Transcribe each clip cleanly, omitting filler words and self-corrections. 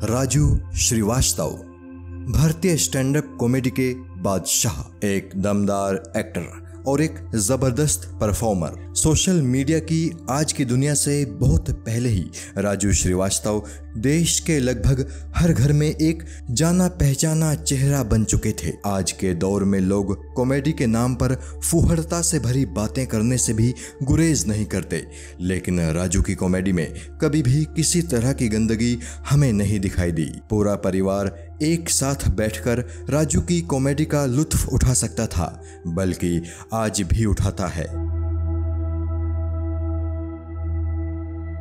राजू श्रीवास्तव भारतीय stand up comedy के बादशाह, एक दमदार एक्टर और एक जबरदस्त परफॉर्मर। सोशल मीडिया की आज की दुनिया से बहुत पहले ही राजू श्रीवास्तव देश के लगभग हर घर में एक जाना पहचाना चेहरा बन चुके थे। आज के दौर में लोग कॉमेडी के नाम पर फुहड़ता से भरी बातें करने से भी गुरेज नहीं करते, लेकिन राजू की कॉमेडी में कभी भी किसी तरह की गंदगी हमें नहीं दिखाई दी। पूरा परिवार एक साथ बैठकर राजू की कॉमेडी का लुत्फ उठा सकता था, बल्कि आज भी उठाता है।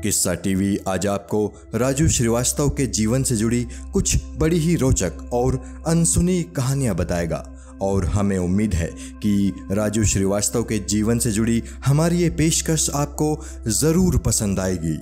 किस्सा टीवी आज आपको राजू श्रीवास्तव के जीवन से जुड़ी कुछ बड़ी ही रोचक और अनसुनी कहानियां बताएगा, और हमें उम्मीद है कि राजू श्रीवास्तव के जीवन से जुड़ी हमारी ये पेशकश आपको जरूर पसंद आएगी।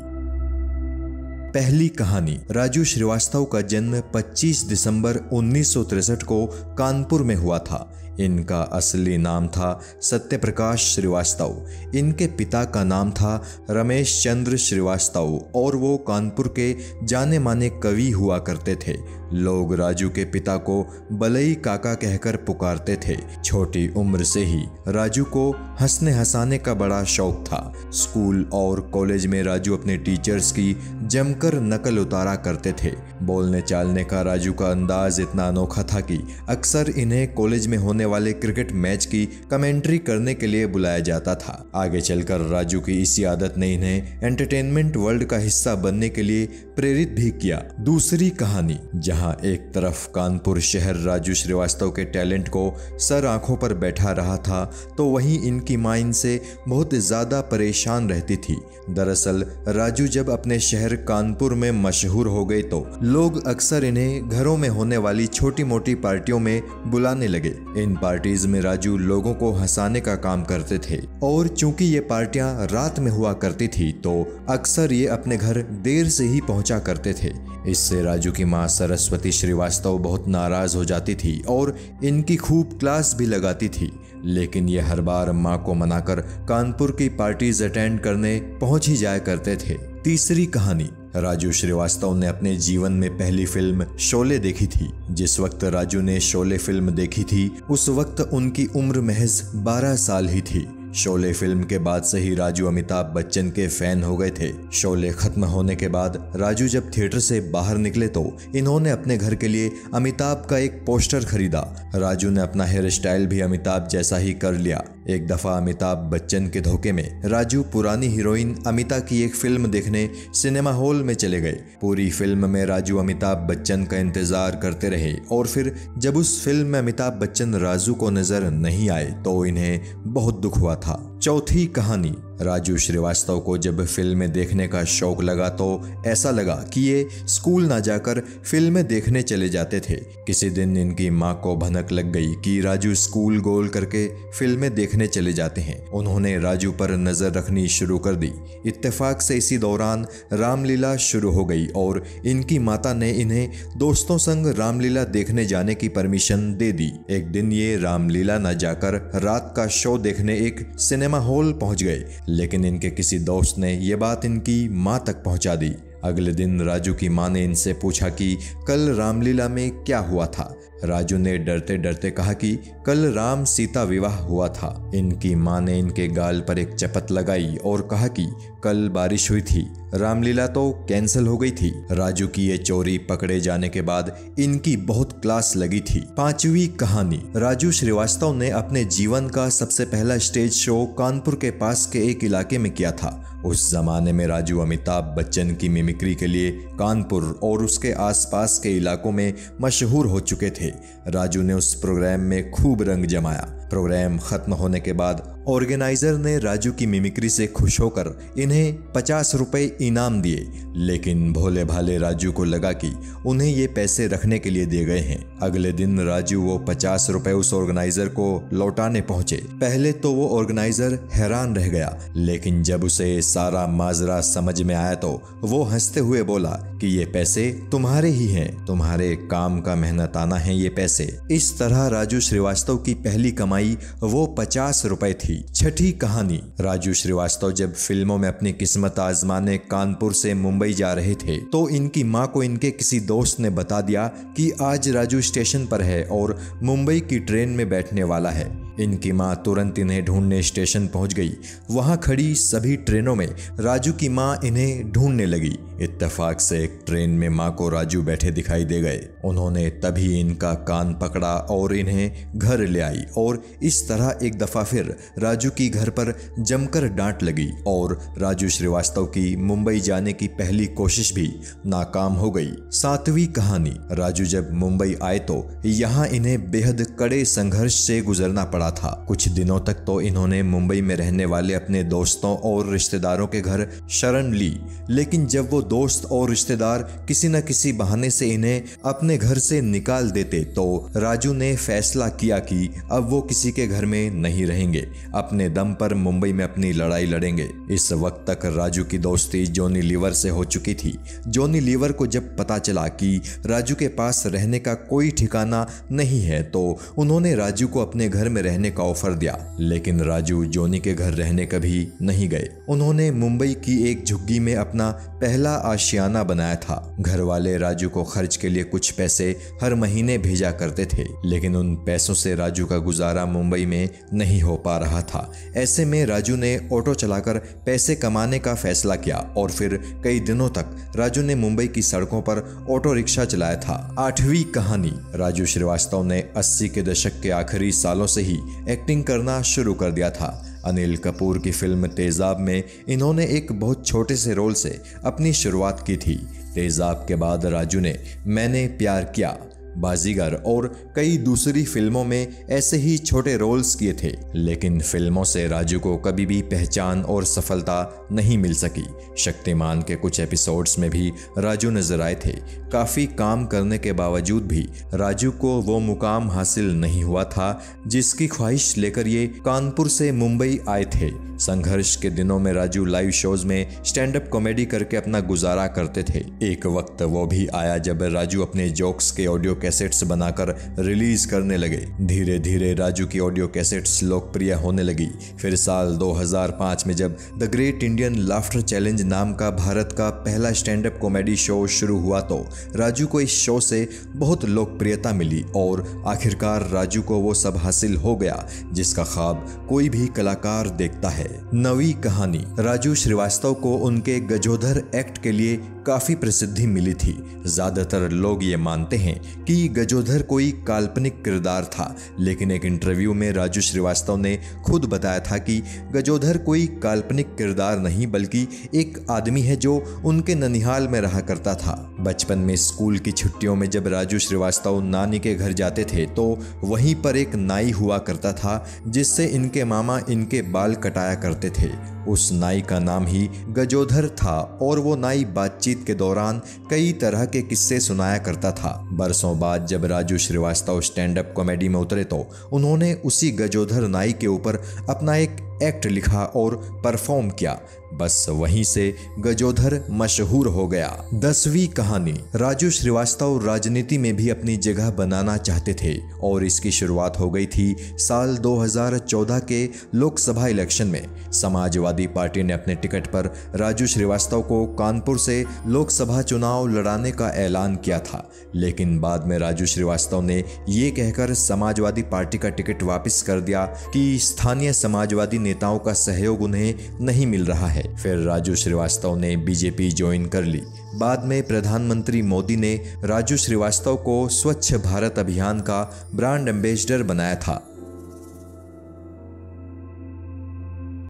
पहली कहानी। राजू श्रीवास्तव का जन्म 25 दिसंबर 1963 को कानपुर में हुआ था। इनका असली नाम था सत्यप्रकाश श्रीवास्तव। इनके पिता का नाम था रमेश चंद्र श्रीवास्तव और वो कानपुर के जाने माने कवि हुआ करते थे। लोग राजू के पिता को बलई काका कहकर पुकारते थे। छोटी उम्र से ही राजू को हंसने हंसाने का बड़ा शौक था। स्कूल और कॉलेज में राजू अपने टीचर्स की जमकर नकल उतारा करते थे। बोलने चालने का राजू का अंदाज इतना अनोखा था कि अक्सर इन्हें कॉलेज में होने वाले क्रिकेट मैच की कमेंट्री करने के लिए बुलाया जाता था। आगे चलकर राजू की इसी आदत ने इन्हें एंटरटेनमेंट वर्ल्ड का हिस्सा बनने के लिए प्रेरित भी किया। दूसरी कहानी। जहां एक तरफ कानपुर शहर राजू श्रीवास्तव के टैलेंट को सर आंखों पर बैठा रहा था, तो वहीं इनकी मां इनसे बहुत ज्यादा परेशान रहती थी। दरअसल राजू जब अपने शहर कानपुर में मशहूर हो गए तो लोग अक्सर इन्हें घरों में होने वाली छोटी मोटी पार्टियों में बुलाने लगे। इन पार्टीज में राजू लोगों को हंसाने का काम करते थे, और चूंकि ये पार्टियां रात में हुआ करती थी तो अक्सर ये अपने घर देर से ही पहुंचा करते थे। इससे राजू की मां सरस्वती श्रीवास्तव बहुत नाराज हो जाती थी और इनकी खूब क्लास भी लगाती थी, लेकिन ये हर बार मां को मनाकर कानपुर की पार्टीज अटेंड करने पहुंच ही जाया करते थे। तीसरी कहानी। राजू श्रीवास्तव ने अपने जीवन में पहली फिल्म शोले देखी थी। जिस वक्त राजू ने शोले फिल्म देखी थी उस वक्त उनकी उम्र महज 12 साल ही थी। शोले फिल्म के बाद से ही राजू अमिताभ बच्चन के फैन हो गए थे। शोले खत्म होने के बाद राजू जब थिएटर से बाहर निकले तो इन्होंने अपने घर के लिए अमिताभ का एक पोस्टर खरीदा। राजू ने अपना हेयर स्टाइल भी अमिताभ जैसा ही कर लिया। एक दफा अमिताभ बच्चन के धोखे में राजू पुरानी हीरोइन अमिता की एक फिल्म देखने सिनेमा हॉल में चले गए। पूरी फिल्म में राजू अमिताभ बच्चन का इंतजार करते रहे, और फिर जब उस फिल्म में अमिताभ बच्चन राजू को नजर नहीं आए तो इन्हें बहुत दुख हुआ था। चौथी कहानी। राजू श्रीवास्तव को जब फिल्में देखने का शौक लगा तो ऐसा लगा कि ये स्कूल ना जाकर फिल्में देखने चले जाते थे। किसी दिन इनकी मां को भनक लग गई कि राजू स्कूल गोल करके फिल्में देखने चले जाते हैं। उन्होंने राजू पर नजर रखनी शुरू कर दी। इत्तेफाक से इसी दौरान रामलीला शुरू हो गई और इनकी माता ने इन्हें दोस्तों संग रामलीला देखने जाने की परमिशन दे दी। एक दिन ये रामलीला न जाकर रात का शो देखने एक सिनेमा हॉल पहुंच गए, लेकिन इनके किसी दोस्त ने यह बात इनकी मां तक पहुंचा दी। अगले दिन राजू की मां ने इनसे पूछा कि कल रामलीला में क्या हुआ था। राजू ने डरते डरते कहा कि कल राम सीता विवाह हुआ था। इनकी मां ने इनके गाल पर एक चपत लगाई और कहा कि कल बारिश हुई थी, रामलीला तो कैंसिल हो गई थी। राजू की ये चोरी पकड़े जाने के बाद इनकी बहुत क्लास लगी थी। पांचवी कहानी। राजू श्रीवास्तव ने अपने जीवन का सबसे पहला स्टेज शो कानपुर के पास के एक इलाके में किया था। उस जमाने में राजू अमिताभ बच्चन की मिमिक्री के लिए कानपुर और उसके आसपास के इलाकों में मशहूर हो चुके थे। राजू ने उस प्रोग्राम में खूब रंग जमाया। प्रोग्राम खत्म होने के बाद ऑर्गेनाइजर ने राजू की मिमिक्री से खुश होकर इन्हें 50 रुपए इनाम दिए, लेकिन भोले भाले राजू को लगा कि उन्हें ये पैसे रखने के लिए दिए गए हैं। अगले दिन राजू वो 50 रुपए उस ऑर्गेनाइजर को लौटाने पहुंचे। पहले तो वो ऑर्गेनाइजर हैरान रह गया, लेकिन जब उसे सारा माजरा समझ में आया तो वो हंसते हुए बोला कि ये पैसे तुम्हारे ही हैं, तुम्हारे काम का मेहनताना है ये पैसे। इस तरह राजू श्रीवास्तव की पहली कमाई कमाई वो 50 रुपए थी। छठी कहानी, राजू श्रीवास्तव जब फिल्मों में अपनी किस्मत आजमाने कानपुर से मुंबई जा रहे थे तो इनकी मां को इनके किसी दोस्त ने बता दिया कि आज राजू स्टेशन पर है और मुंबई की ट्रेन में बैठने वाला है। इनकी मां तुरंत इन्हें ढूंढने स्टेशन पहुंच गई। वहां खड़ी सभी ट्रेनों में राजू की मां इन्हें ढूंढने लगी। इत्तेफाक से एक ट्रेन में मां को राजू बैठे दिखाई दे गए। उन्होंने तभी इनका कान पकड़ा और इन्हें घर ले आई और इस तरह एक दफा फिर राजू की घर पर जमकर डांट लगी और राजू श्रीवास्तव की मुंबई जाने की पहली कोशिश भी नाकाम हो गई। सातवीं कहानी, राजू जब मुंबई आए तो यहाँ इन्हें बेहद कड़े संघर्ष से गुजरना पड़ा था। कुछ दिनों तक तो इन्होंने मुंबई में रहने वाले अपने दोस्तों और रिश्तेदारों के घर शरण ली, लेकिन जब वो दोस्त और रिश्तेदार किसी न किसी बहाने से इन्हें अपने घर से निकाल देते तो राजू ने फैसला किया कि अब वो किसी के घर में नहीं रहेंगे, अपने दम पर मुंबई में अपनी लड़ाई लड़ेंगे। इस वक्त तक राजू की दोस्ती जॉनी लीवर से हो चुकी थी। जॉनी लीवर को जब पता चला कि राजू के पास रहने का कोई ठिकाना नहीं है तो उन्होंने राजू को अपने घर में रहने का ऑफर दिया, लेकिन राजू जॉनी के घर रहने कभी नहीं गए। उन्होंने मुंबई की एक झुग्गी में अपना पहला आशियाना बनाया था। घर वाले राजू को खर्च के लिए कुछ पैसे हर महीने भेजा करते थे, लेकिन उन पैसों से राजू का गुजारा मुंबई में नहीं हो पा रहा था। ऐसे में राजू ने ऑटो चलाकर पैसे कमाने का फैसला किया और फिर कई दिनों तक राजू ने मुंबई की सड़कों पर ऑटो रिक्शा चलाया था। आठवीं कहानी, राजू श्रीवास्तव ने 80 के दशक के आखिरी सालों से ही एक्टिंग करना शुरू कर दिया था। अनिल कपूर की फिल्म तेजाब में इन्होंने एक बहुत छोटे से रोल से अपनी शुरुआत की थी। तेजाब के बाद राजू ने मैंने प्यार किया, बाजीगर और कई दूसरी फिल्मों में ऐसे ही छोटे रोल्स किए थे, लेकिन फिल्मों से राजू को कभी भी पहचान और सफलता नहीं मिल सकी। शक्तिमान के कुछ एपिसोड्स में भी राजू नजर आए थे। काफ़ी काम करने के बावजूद भी राजू को वो मुकाम हासिल नहीं हुआ था जिसकी ख्वाहिश लेकर ये कानपुर से मुंबई आए थे। संघर्ष के दिनों में राजू लाइव शोज में स्टैंड अप कॉमेडी करके अपना गुजारा करते थे। एक वक्त वो भी आया जब राजू अपने जोक्स के ऑडियो कैसेट्स बनाकर रिलीज करने लगे। धीरे धीरे राजू की ऑडियो कैसेट्स लोकप्रिय होने लगी। फिर साल 2005 में जब the great Indian laughter challenge नाम का भारत का पहला स्टैंड अप कॉमेडी शो शुरू हुआ तो राजू को इस शो से बहुत लोकप्रियता मिली और आखिरकार राजू को वो सब हासिल हो गया जिसका ख्वाब कोई भी कलाकार देखता है। नवी कहानी, राजू श्रीवास्तव को उनके गजोधर एक्ट के लिए काफी प्रसिद्धि मिली थी। ज्यादातर लोग ये मानते हैं कि गजोधर कोई काल्पनिक किरदार था, लेकिन एक इंटरव्यू में राजू श्रीवास्तव ने खुद बताया था कि गजोधर कोई काल्पनिक किरदार नहीं बल्कि एक आदमी है जो उनके ननिहाल में रहा करता था। बचपन में स्कूल की छुट्टियों में जब राजू श्रीवास्तव नानी के घर जाते थे तो वहीं पर एक नाई हुआ करता था जिससे इनके मामा इनके बाल कटाया करते थे। उस नाई का नाम ही गजोधर था और वो नाई बातचीत के दौरान कई तरह के किस्से सुनाया करता था। बरसों बाद जब Raju Srivastava stand up comedy में उतरे तो उन्होंने उसी गजोधर नाई के ऊपर अपना एक एक्ट लिखा और परफॉर्म किया। बस वहीं से गजोधर मशहूर हो गया। 10वीं कहानी, राजू श्रीवास्तव राजनीति में भी अपनी जगह बनाना चाहते थे और इसकी शुरुआत हो गई थी साल 2014 के लोकसभा इलेक्शन में। समाजवादी पार्टी ने अपने टिकट पर राजू श्रीवास्तव को कानपुर से लोकसभा चुनाव लड़ाने का ऐलान किया था, लेकिन बाद में राजू श्रीवास्तव ने ये कहकर समाजवादी पार्टी का टिकट वापस कर दिया कि स्थानीय समाजवादी नेताओं का सहयोग उन्हें नहीं मिल रहा है। फिर राजू श्रीवास्तव ने बीजेपी ज्वाइन कर ली। बाद में प्रधानमंत्री मोदी ने राजू श्रीवास्तव को स्वच्छ भारत अभियान का ब्रांड एम्बेसडर बनाया था।